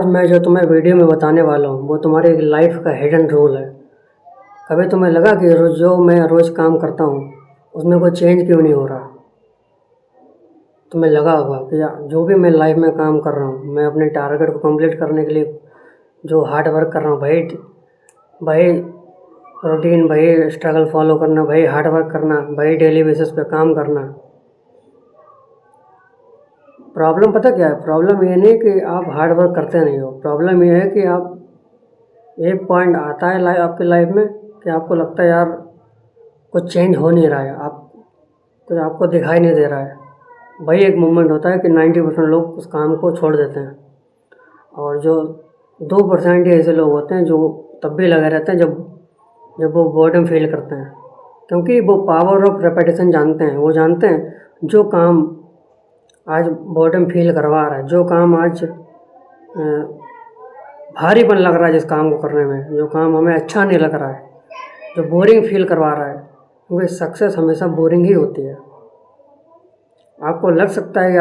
मैं जो तुम्हें वीडियो में बताने वाला हूँ वो तुम्हारी लाइफ का हिडन रूल है। कभी तुम्हें लगा कि जो मैं रोज़ काम करता हूँ उसमें कोई चेंज क्यों नहीं हो रहा? तुम्हें लगा होगा कि जो भी मैं लाइफ में काम कर रहा हूँ, मैं अपने टारगेट को कंप्लीट करने के लिए जो हार्ड वर्क कर रहा हूँ भाई, भाई रूटीन, भाई स्ट्रगल फॉलो करना, भाई हार्ड वर्क करना, भाई डेली बेसिस पे काम करना। प्रॉब्लम पता क्या है? प्रॉब्लम ये नहीं कि आप हार्ड वर्क करते नहीं हो, प्रॉब्लम ये है कि आप एक पॉइंट आता है आपकी लाइफ में कि आपको लगता है यार कुछ चेंज हो नहीं रहा है, आप कुछ आपको दिखाई नहीं दे रहा है। वही एक मोमेंट होता है कि 90% लोग उस काम को छोड़ देते हैं और जो 2% ही ऐसे लोग होते हैं जो तब भी लगे रहते हैं जब वो बोर्डम फील करते हैं, क्योंकि वो पावर ऑफ रेपिटेशन जानते हैं। वो जानते हैं जो काम आज बोर्डम फील करवा रहा है, जो काम आज भारीपन लग रहा है, जिस काम को करने में जो काम हमें अच्छा नहीं लग रहा है, जो बोरिंग फील करवा रहा है, क्योंकि सक्सेस हमेशा बोरिंग ही होती है। आपको लग सकता है कि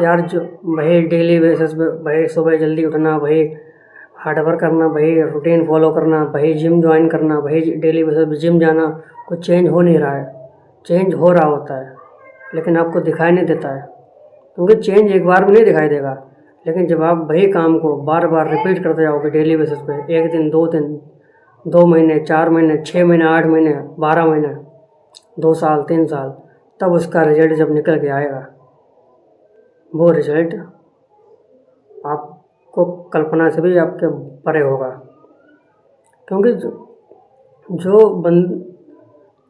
यार जो भाई डेली बेसिस पे भाई सुबह जल्दी उठना, भाई हार्ड वर्क करना, भाई रूटीन फॉलो करना, भाई जिम ज्वाइन करना, भाई डेली बेसिस पे जिम जाना, कुछ चेंज हो नहीं रहा है। चेंज हो रहा होता है लेकिन आपको दिखाई नहीं देता है, क्योंकि चेंज एक बार में नहीं दिखाई देगा। लेकिन जब आप वही काम को बार बार रिपीट करते जाओगे डेली बेसिस पे, 1 दिन 2 दिन, 2 महीने, 4 महीने, 6 महीने, 8 महीने, 12 महीने, 2 साल, 3 साल, तब उसका रिजल्ट जब निकल के आएगा, वो रिजल्ट आपको कल्पना से भी आपके परे होगा। क्योंकि जो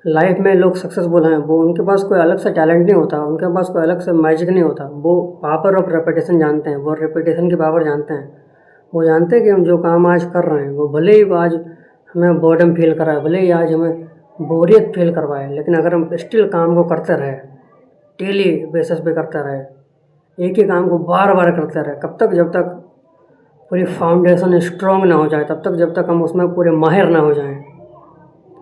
लाइफ में लोग सक्सेसफुल हैं वो उनके पास कोई अलग सा टैलेंट नहीं होता, उनके पास कोई अलग से मैजिक नहीं होता। वो पावर ऑफ रेपिटेशन जानते हैं, वो रेपिटेशन की पावर जानते हैं। वो जानते हैं कि हम जो काम आज कर रहे हैं वो भले ही आज हमें बोर्डम फील कराए, भले ही आज हमें बोरियत फील करवाए, लेकिन अगर हम स्टिल काम को करते रहे, डेली बेसिस पे करते रहे, एक ही काम को बार बार करते रहे, कब तक? जब तक पूरी फाउंडेशन स्ट्रॉन्ग ना हो जाए, तब तक, जब तक हम उसमें पूरे माहिर ना हो जाएं,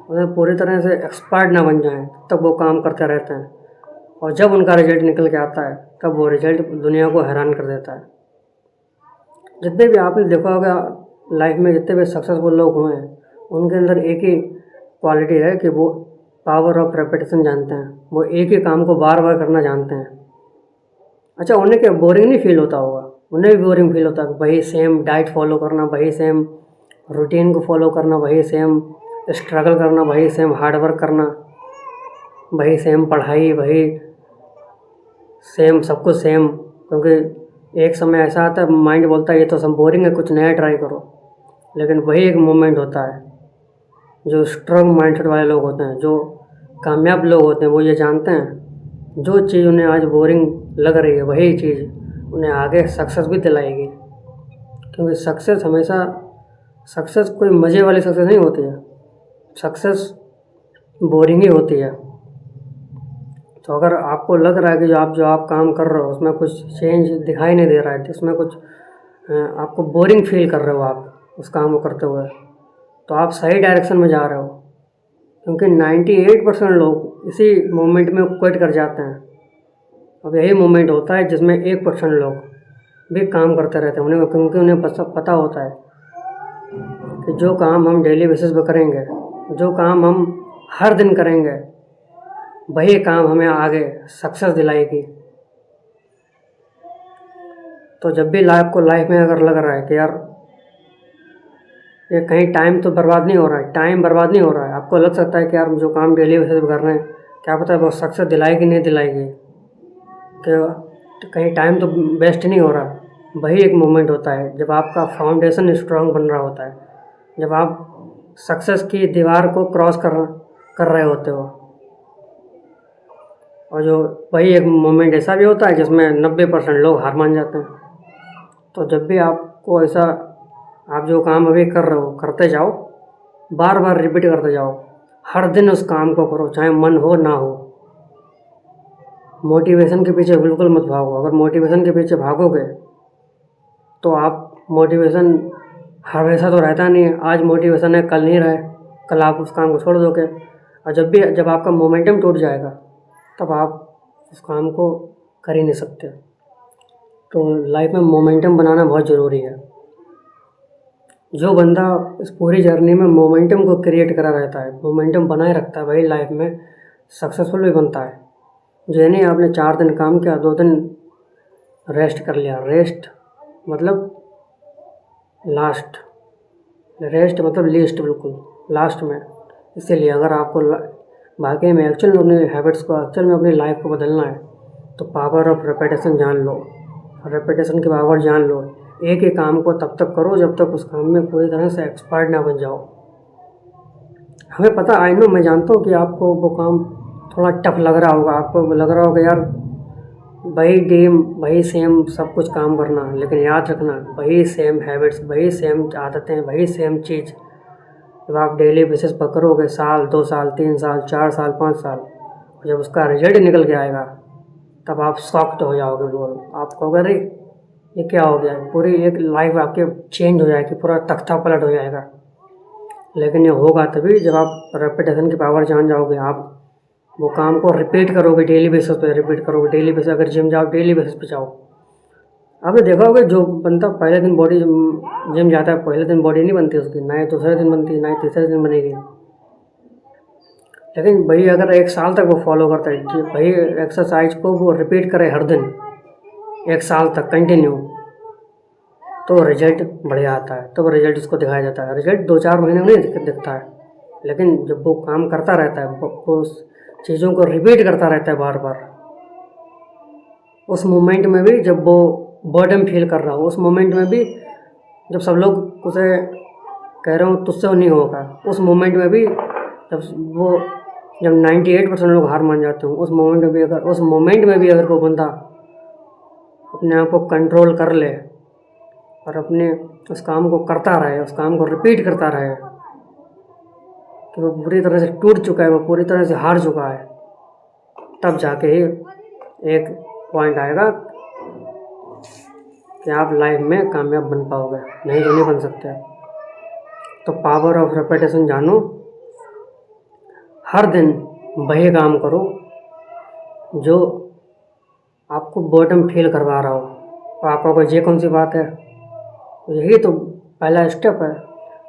उसमें पूरी तरह से एक्सपर्ट ना बन जाएं, तब तक वो काम करते रहते हैं। और जब उनका रिजल्ट निकल के आता है तब वो रिजल्ट दुनिया को हैरान कर देता है। जितने भी आपने देखा होगा लाइफ में, जितने भी सक्सेसफुल लोग हुए हैं, उनके अंदर एक ही क्वालिटी है कि वो पावर ऑफ रेपिटेशन जानते हैं। वो एक ही काम को बार बार करना जानते हैं। अच्छा, उन्हें क्या बोरिंग नहीं फील होता होगा? उन्हें भी बोरिंग फील होता है, वही सेम डाइट फॉलो करना, वही सेम रूटीन को फॉलो करना, वही सेम स्ट्रगल करना, वही सेम हार्ड वर्क करना, वही सेम पढ़ाई, वही सेम सब कुछ सेम। क्योंकि एक समय ऐसा आता है माइंड बोलता है ये तो सब बोरिंग है, कुछ नया ट्राई करो। लेकिन वही एक मोमेंट होता है जो स्ट्रॉन्ग माइंडसेट वाले लोग होते हैं, जो कामयाब लोग होते हैं, वो ये जानते हैं जो चीज़ उन्हें आज बोरिंग लग रही है वही चीज़ उन्हें आगे सक्सेस भी दिलाएगी। क्योंकि सक्सेस कोई मज़े वाली सक्सेस नहीं होती है, सक्सेस बोरिंग ही होती है। तो अगर आपको लग रहा है कि जो आप काम कर रहे हो उसमें कुछ चेंज दिखाई नहीं दे रहा है, जिसमें कुछ आपको बोरिंग फील कर रहे हो आप उस काम को करते हुए, तो आप सही डायरेक्शन में जा रहे हो। क्योंकि 98% लोग इसी मोमेंट में क्विट कर जाते हैं। अब यही मोमेंट होता है जिसमें 1% लोग भी काम करते रहते हैं, क्योंकि उन्हें पता होता है कि जो काम हम डेली बेसिस पे करेंगे, जो काम हम हर दिन करेंगे, वही काम हमें आगे सक्सेस दिलाएगी। तो जब भी लाइफ में अगर लग रहा है कि यार ये कहीं टाइम तो बर्बाद नहीं हो रहा है, टाइम बर्बाद नहीं हो रहा है, आपको लग सकता है कि यार जो काम डेली बेसिस पे कर रहे हैं, क्या पता है वो सक्सेस दिलाएगी नहीं दिलाएगी, कि कहीं टाइम तो वेस्ट नहीं हो रहा। वही एक मोमेंट होता है जब आपका फाउंडेशन स्ट्रांग बन रहा होता है, जब आप सक्सेस की दीवार को क्रॉस कर रहे होते हो। और जो वही एक मोमेंट ऐसा भी होता है जिसमें 90% लोग हार मान जाते हैं। तो जब भी आपको ऐसा, आप जो काम अभी कर रहे हो करते जाओ, बार बार रिपीट करते जाओ, हर दिन उस काम को करो, चाहे मन हो ना हो। मोटिवेशन के पीछे बिल्कुल मत भागो। अगर मोटिवेशन के पीछे भागोगे तो आप मोटिवेशन हमेशा तो रहता नहीं है, आज मोटिवेशन है कल नहीं रहे, कल आप उस काम को छोड़ दोगे। और जब आपका मोमेंटम टूट जाएगा तब आप उस काम को कर ही नहीं सकते। तो लाइफ में मोमेंटम बनाना बहुत ज़रूरी है। जो बंदा इस पूरी जर्नी में मोमेंटम को क्रिएट करा रहता है, मोमेंटम बनाए रखता है, वही लाइफ में सक्सेसफुल भी बनता है। जो नहीं आपने 4 दिन काम किया, 2 दिन रेस्ट कर लिया। रेस्ट मतलब लास्ट, रेस्ट मतलब लीस्ट, बिल्कुल लास्ट में। इसीलिए अगर आपको वाकई में एक्चुअल में अपनी हैबिट्स को, एक्चुअल में अपनी लाइफ को बदलना है, तो पावर ऑफ रेपिटेशन जान लो, रेपिटेशन की पावर जान लो। एक ही काम को तब तक करो जब तक उस काम में पूरी तरह से एक्सपर्ट ना बन जाओ। हमें पता, आई नो, मैं जानता हूँ कि आपको वो काम थोड़ा टफ लग रहा होगा, आपको लग रहा होगा यार वही टीम, वही सेम सब कुछ काम करना, लेकिन याद रखना वही सेम हैबिट्स, वही सेम आदतें, वही सेम चीज़ जब आप डेली बेसिस पर करोगे, साल 2 साल 3 साल 4 साल 5 साल, जब उसका रिजल्ट निकल के आएगा तब आप शॉक्ड हो जाओगे। बिल्कुल आप कहोगे अरे ये क्या हो गया, पूरी एक लाइफ आपके चेंज हो जाएगी, पूरा तख्ता पलट हो जाएगा। लेकिन ये होगा तभी जब आप रेपिटेशन की पावर जान जाओगे। आप वो काम को रिपीट करोगे, डेली बेसिस पे रिपीट करोगे, डेली बेसिस, अगर जिम जाओ डेली बेसिस पे जाओ। आपने देखा होगा जो बंदा पहले दिन बॉडी जिम जाता है, पहले दिन बॉडी नहीं बनती उसकी, ना ही दूसरे दिन बनती, ना ही तीसरे दिन बनेगी। लेकिन भाई अगर 1 साल तक वो फॉलो करता है कि भाई एक्सरसाइज को वो रिपीट करे हर दिन 1 साल तक कंटिन्यू, तो रिजल्ट बढ़िया आता है। तो वो रिजल्ट उसको दिखाया जाता है। रिजल्ट 2-4 महीने में नहीं दिखता है, लेकिन जब वो काम करता रहता है, वो उस चीज़ों को रिपीट करता रहता है बार बार, उस मोमेंट में भी जब वो बर्डन फील कर रहा हो, उस मोमेंट में भी जब सब लोग उसे कह रहे हो तुझसे वो नहीं होगा, उस मोमेंट में भी जब 98% लोग हार मान जाते हो, उस मोमेंट में भी अगर वो बंदा अपने आप को कंट्रोल कर ले और अपने उस काम को करता रहे, उस काम को रिपीट करता रहे, कि वो पूरी तरह से टूट चुका है, वो पूरी तरह से हार चुका है, तब जाके ही एक पॉइंट आएगा कि आप लाइफ में कामयाब बन पाओगे, नहीं तो नहीं बन सकते। तो पावर ऑफ रेपिटेशन जानो, हर दिन वही काम करो जो आपको बॉर्डम फील करवा रहा हो। तो आपका कोई ये कौन सी बात है, यही तो पहला स्टेप है।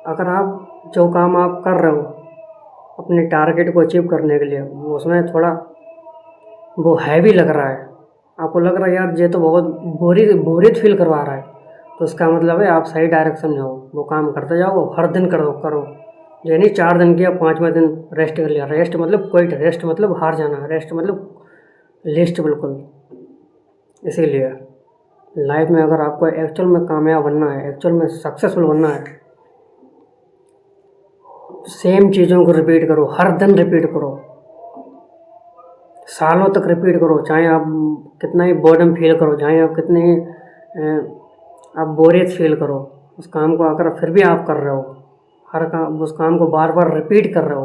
अगर आप जो काम आप कर रहे हो अपने टारगेट को अचीव करने के लिए, उसमें थोड़ा वो हैवी लग रहा है, आपको लग रहा है यार ये तो बहुत बोरियत फील करवा रहा है, तो उसका मतलब है आप सही डायरेक्शन में हो। वो काम करते जाओ, हर दिन करो। ये नहीं 4 दिन किया, 5वें दिन रेस्ट कर लिया। रेस्ट मतलब क्विट, रेस्ट मतलब हार जाना, रेस्ट मतलब लिस्ट, बिल्कुल। इसीलिए लाइफ में अगर आपको एक्चुअल में कामयाब बनना है, एक्चुअल में सक्सेसफुल बनना है, सेम चीज़ों को रिपीट करो, हर दिन रिपीट करो, सालों तक रिपीट करो। चाहे आप कितना ही बोर्डम फील करो, चाहे आप कितने ही आप बोरियत फील करो, उस काम को अगर फिर भी आप कर रहे हो, उस काम को बार बार रिपीट कर रहे हो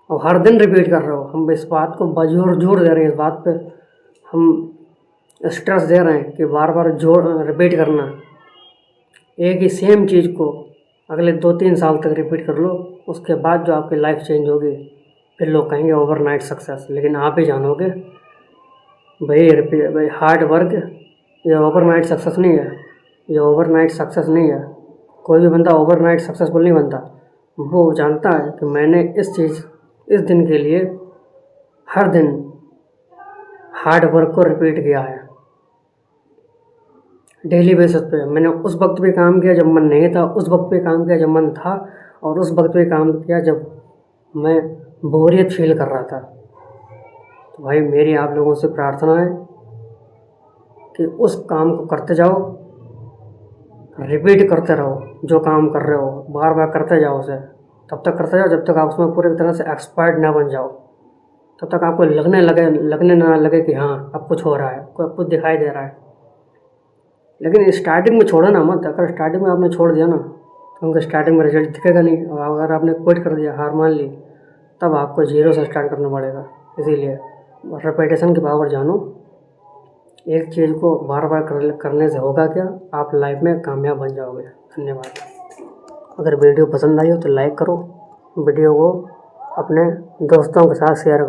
और हर दिन रिपीट कर रहे हो, हम इस बात को जोर दे रहे हैं, इस बात पे हम स्ट्रेस दे रहे हैं कि बार बार रिपीट करना। एक ही सेम चीज़ को अगले 2-3 साल तक रिपीट कर लो, उसके बाद जो आपकी लाइफ चेंज होगी, फिर लोग कहेंगे ओवरनाइट सक्सेस। लेकिन आप ही जानोगे भाई हार्ड वर्क, ये ओवरनाइट सक्सेस नहीं है, ये ओवरनाइट सक्सेस नहीं है। कोई भी बंदा ओवरनाइट सक्सेसफुल नहीं बनता। वो जानता है कि मैंने इस दिन के लिए हर दिन हार्ड वर्क को रिपीट किया है, डेली बेसिस पे। मैंने उस वक्त भी काम किया जब मन नहीं था, उस वक्त पे काम किया जब मन था, और उस वक्त पे काम किया जब मैं बोरियत फील कर रहा था। तो भाई मेरी आप लोगों से प्रार्थना है कि उस काम को करते जाओ, रिपीट करते रहो। जो काम कर रहे हो बार बार करते जाओ उसे, तब तक करते जाओ जब तक आप उसमें पूरी तरह से एक्सपर्ट ना बन जाओ, तब तक आपको लगने ना लगे कि हाँ अब कुछ हो रहा है, अब कुछ दिखाई दे रहा है। लेकिन स्टार्टिंग में छोड़ो ना मत। अगर स्टार्टिंग में आपने छोड़ दिया ना, तो उनका स्टार्टिंग में रिजल्ट दिखेगा नहीं। और अगर आपने क्विट कर दिया, हार मान ली, तब आपको 0 से स्टार्ट करना पड़ेगा। इसीलिए रेपिटेशन की पावर जानो। एक चीज़ को बार बार करने से होगा क्या, आप लाइफ में कामयाब बन जाओगे। धन्यवाद। अगर वीडियो पसंद आई हो तो लाइक करो, वीडियो को अपने दोस्तों के साथ शेयर करो।